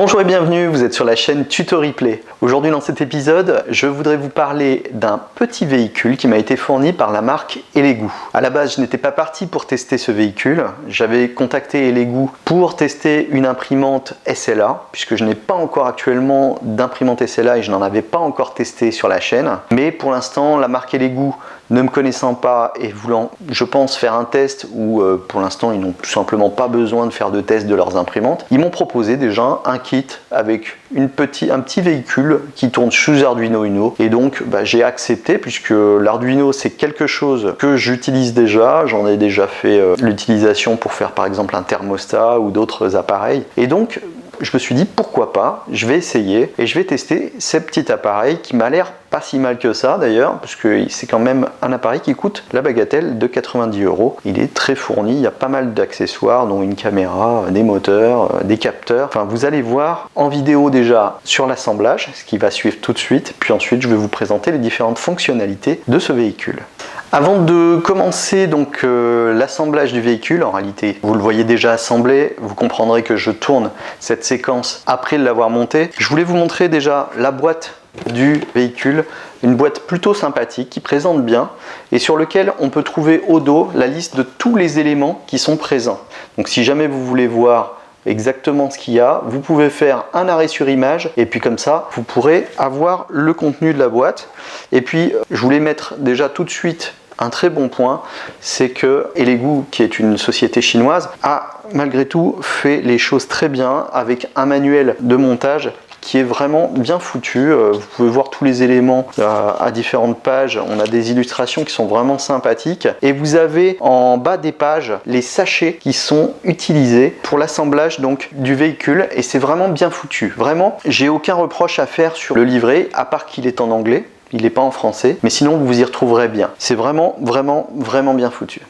Bonjour et bienvenue, vous êtes sur la chaîne Tuto Replay. Aujourd'hui dans cet épisode, je voudrais vous parler d'un petit véhicule qui m'a été fourni par la marque Elegoo. À la base, je n'étais pas parti pour tester ce véhicule. J'avais contacté Elegoo pour tester une imprimante SLA, puisque je n'ai pas encore actuellement d'imprimante SLA et je n'en avais pas encore testé sur la chaîne. Mais pour l'instant, la marque Elegoo, ne me connaissant pas et voulant, je pense, faire un test où pour l'instant ils n'ont tout simplement pas besoin de faire de test de leurs imprimantes, ils m'ont proposé déjà un kit avec un petit véhicule qui tourne sous Arduino Uno, et donc j'ai accepté, puisque l'Arduino c'est quelque chose que j'utilise déjà, j'en ai déjà fait l'utilisation pour faire par exemple un thermostat ou d'autres appareils, et donc je me suis dit pourquoi pas, je vais essayer et je vais tester ce petit appareil qui m'a l'air pas si mal que ça d'ailleurs, parce que c'est quand même un appareil qui coûte la bagatelle de 90 €. Il est très fourni, il y a pas mal d'accessoires, dont une caméra, des moteurs, des capteurs. Enfin, vous allez voir en vidéo déjà sur l'assemblage, ce qui va suivre tout de suite, puis ensuite je vais vous présenter les différentes fonctionnalités de ce véhicule. Avant de commencer donc l'assemblage du véhicule, en réalité vous le voyez déjà assemblé, vous comprendrez que je tourne cette séquence après l'avoir monté. Je voulais vous montrer déjà la boîte du véhicule, une boîte plutôt sympathique qui présente bien et sur lequel on peut trouver au dos la liste de tous les éléments qui sont présents. Donc si jamais vous voulez voir exactement ce qu'il y a, vous pouvez faire un arrêt sur image et puis comme ça vous pourrez avoir le contenu de la boîte. Et puis je voulais mettre déjà tout de suite un très bon point, c'est que Elegoo, qui est une société chinoise, a malgré tout fait les choses très bien avec un manuel de montage qui est vraiment bien foutu. Vous pouvez voir tous les éléments à différentes pages. On a des illustrations qui sont vraiment sympathiques. Et vous avez en bas des pages les sachets qui sont utilisés pour l'assemblage donc du véhicule. Et c'est vraiment bien foutu. Vraiment, j'ai aucun reproche à faire sur le livret, à part qu'il est en anglais. Il n'est pas en français. Mais sinon, vous vous y retrouverez bien. C'est vraiment bien foutu.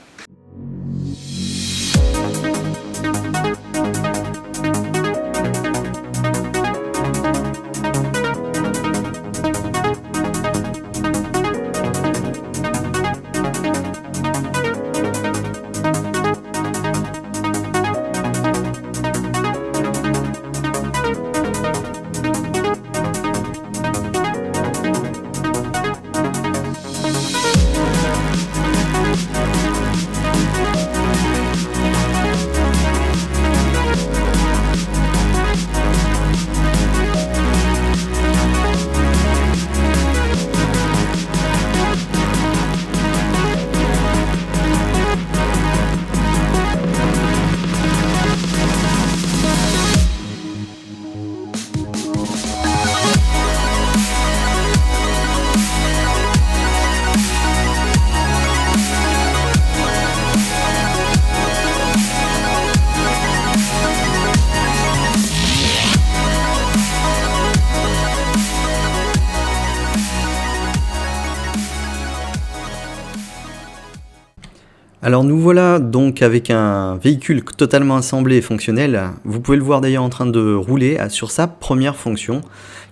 Alors nous voilà donc avec un véhicule totalement assemblé et fonctionnel. Vous pouvez le voir d'ailleurs en train de rouler sur sa première fonction,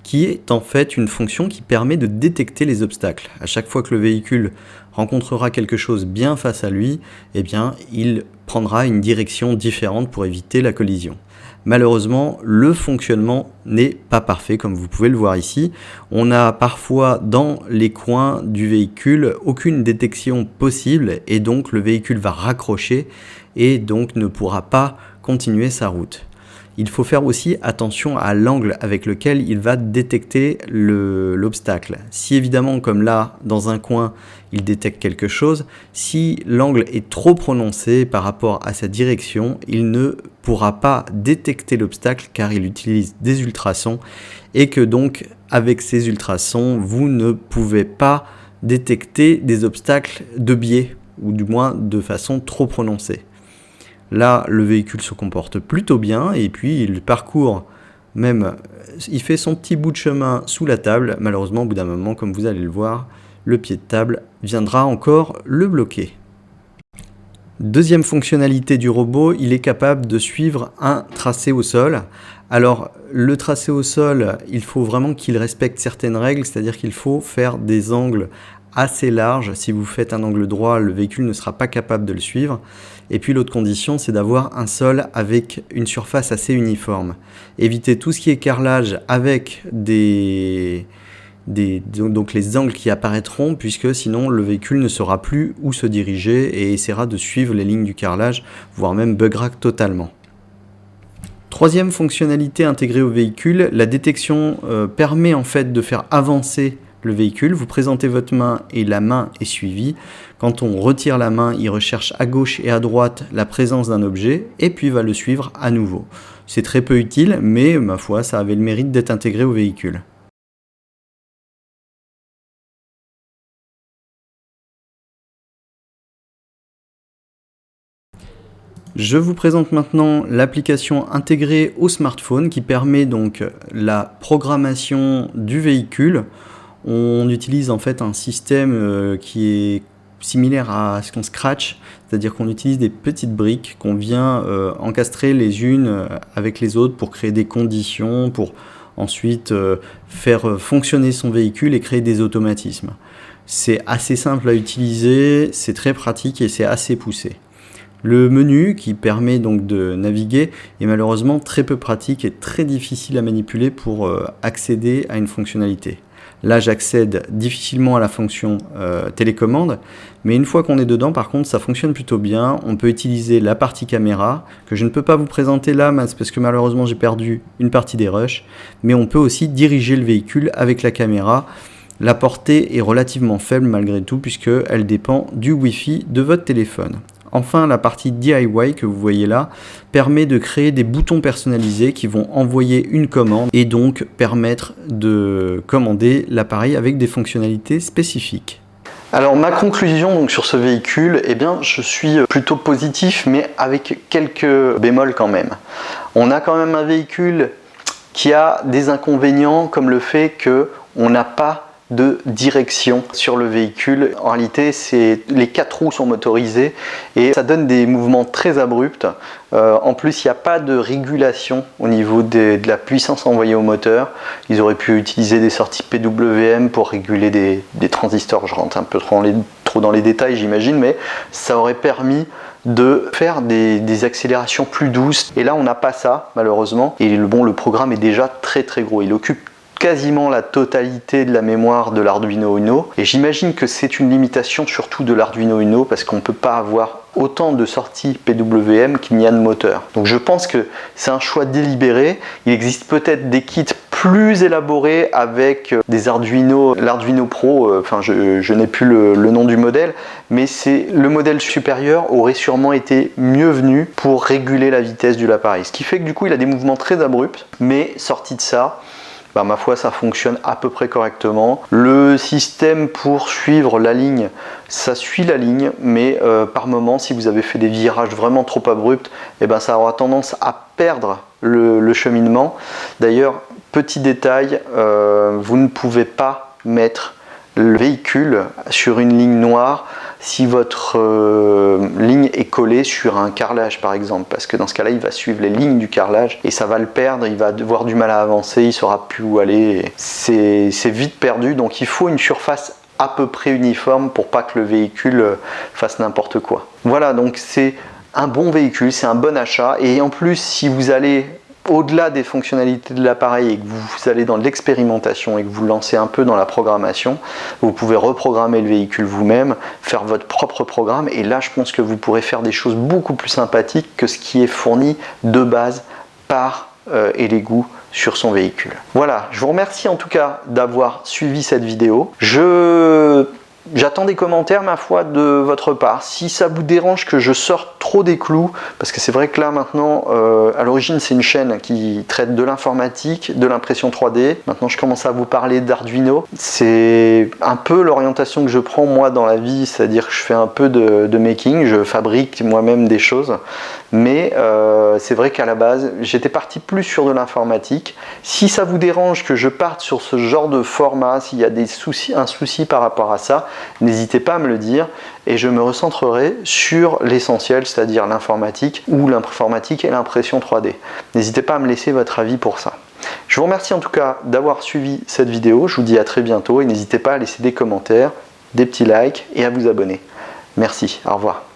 qui est en fait une fonction qui permet de détecter les obstacles. À chaque fois que le véhicule rencontrera quelque chose bien face à lui, eh bien il prendra une direction différente pour éviter la collision. Malheureusement, le fonctionnement n'est pas parfait, comme vous pouvez le voir ici. On a parfois dans les coins du véhicule aucune détection possible et donc le véhicule va raccrocher et donc ne pourra pas continuer sa route. Il faut faire aussi attention à l'angle avec lequel il va détecter l'obstacle. Si évidemment, comme là, dans un coin, il détecte quelque chose, si l'angle est trop prononcé par rapport à sa direction, il ne pourra pas détecter l'obstacle car il utilise des ultrasons et que donc, avec ces ultrasons, vous ne pouvez pas détecter des obstacles de biais ou du moins de façon trop prononcée. Là, le véhicule se comporte plutôt bien et puis il parcourt même, il fait son petit bout de chemin sous la table. Malheureusement, au bout d'un moment, comme vous allez le voir, le pied de table viendra encore le bloquer. Deuxième fonctionnalité du robot, il est capable de suivre un tracé au sol. Alors, le tracé au sol, il faut vraiment qu'il respecte certaines règles, c'est-à-dire qu'il faut faire des angles assez large. Si vous faites un angle droit, le véhicule ne sera pas capable de le suivre. Et puis l'autre condition, c'est d'avoir un sol avec une surface assez uniforme. Évitez tout ce qui est carrelage avec donc les angles qui apparaîtront, puisque sinon le véhicule ne saura plus où se diriger et essaiera de suivre les lignes du carrelage, voire même buggera totalement. Troisième fonctionnalité intégrée au véhicule, la détection permet en fait de faire avancer le véhicule. Vous présentez votre main et la main est suivie. Quand on retire la main, il recherche à gauche et à droite la présence d'un objet et puis va le suivre à nouveau. C'est très peu utile, mais ma foi, ça avait le mérite d'être intégré au véhicule. Je vous présente maintenant l'application intégrée au smartphone qui permet donc la programmation du véhicule. On utilise en fait un système qui est similaire à ce qu'on scratch, c'est-à-dire qu'on utilise des petites briques qu'on vient encastrer les unes avec les autres pour créer des conditions, pour ensuite faire fonctionner son véhicule et créer des automatismes. C'est assez simple à utiliser, c'est très pratique et c'est assez poussé. Le menu qui permet donc de naviguer est malheureusement très peu pratique et très difficile à manipuler pour accéder à une fonctionnalité. Là, j'accède difficilement à la fonction télécommande, mais une fois qu'on est dedans, par contre, ça fonctionne plutôt bien. On peut utiliser la partie caméra, que je ne peux pas vous présenter là, parce que malheureusement, j'ai perdu une partie des rushs, mais on peut aussi diriger le véhicule avec la caméra. La portée est relativement faible malgré tout, puisqu'elle dépend du Wi-Fi de votre téléphone. Enfin, la partie DIY que vous voyez là permet de créer des boutons personnalisés qui vont envoyer une commande et donc permettre de commander l'appareil avec des fonctionnalités spécifiques. Alors ma conclusion donc, sur ce véhicule, eh bien, je suis plutôt positif mais avec quelques bémols quand même. On a quand même un véhicule qui a des inconvénients comme le fait qu'on n'a pas de direction sur le véhicule. En réalité, les 4 roues sont motorisées et ça donne des mouvements très abrupts. En plus, il n'y a pas de régulation au niveau de la puissance envoyée au moteur. Ils auraient pu utiliser des sorties PWM pour réguler des transistors. Je rentre un peu trop dans les détails, j'imagine, mais ça aurait permis de faire des accélérations plus douces. Et là, on n'a pas ça, malheureusement. Et le programme est déjà très très gros. Il occupe quasiment la totalité de la mémoire de l'Arduino Uno et j'imagine que c'est une limitation surtout de l'Arduino Uno parce qu'on ne peut pas avoir autant de sorties PWM qu'il n'y a de moteur. Donc je pense que c'est un choix délibéré. Il existe peut-être des kits plus élaborés avec des Arduino, l'Arduino Pro, enfin je n'ai plus le nom du modèle, mais le modèle supérieur aurait sûrement été mieux venu pour réguler la vitesse de l'appareil. Ce qui fait que du coup il a des mouvements très abrupts, mais sorti de ça, ma foi, ça fonctionne à peu près correctement. Le système pour suivre la ligne, ça suit la ligne, mais par moment, si vous avez fait des virages vraiment trop abrupts, ça aura tendance à perdre le cheminement. D'ailleurs, petit détail, vous ne pouvez pas mettre le véhicule sur une ligne noire si votre ligne est collée sur un carrelage par exemple, parce que dans ce cas là il va suivre les lignes du carrelage et ça va le perdre, il va avoir du mal à avancer, il ne saura plus où aller, c'est vite perdu. Donc il faut une surface à peu près uniforme pour pas que le véhicule fasse n'importe quoi. Voilà, donc c'est un bon véhicule, c'est un bon achat, et en plus si vous allez au-delà des fonctionnalités de l'appareil et que vous allez dans l'expérimentation et que vous lancez un peu dans la programmation, vous pouvez reprogrammer le véhicule vous-même, faire votre propre programme, et là je pense que vous pourrez faire des choses beaucoup plus sympathiques que ce qui est fourni de base par Elegoo sur son véhicule. Voilà, je vous remercie en tout cas d'avoir suivi cette vidéo. J'attends des commentaires, ma foi, de votre part. Si ça vous dérange que je sorte trop des clous, parce que c'est vrai que là maintenant, à l'origine c'est une chaîne qui traite de l'informatique, de l'impression 3D. Maintenant je commence à vous parler d'Arduino. C'est un peu l'orientation que je prends moi dans la vie, c'est-à-dire que je fais un peu de making, je fabrique moi-même des choses. Mais c'est vrai qu'à la base, j'étais parti plus sur de l'informatique. Si ça vous dérange que je parte sur ce genre de format, s'il y a un souci par rapport à ça, n'hésitez pas à me le dire et je me recentrerai sur l'essentiel, c'est-à-dire l'informatique ou l'informatique et l'impression 3D. N'hésitez pas à me laisser votre avis pour ça. Je vous remercie en tout cas d'avoir suivi cette vidéo. Je vous dis à très bientôt et n'hésitez pas à laisser des commentaires, des petits likes et à vous abonner. Merci, au revoir.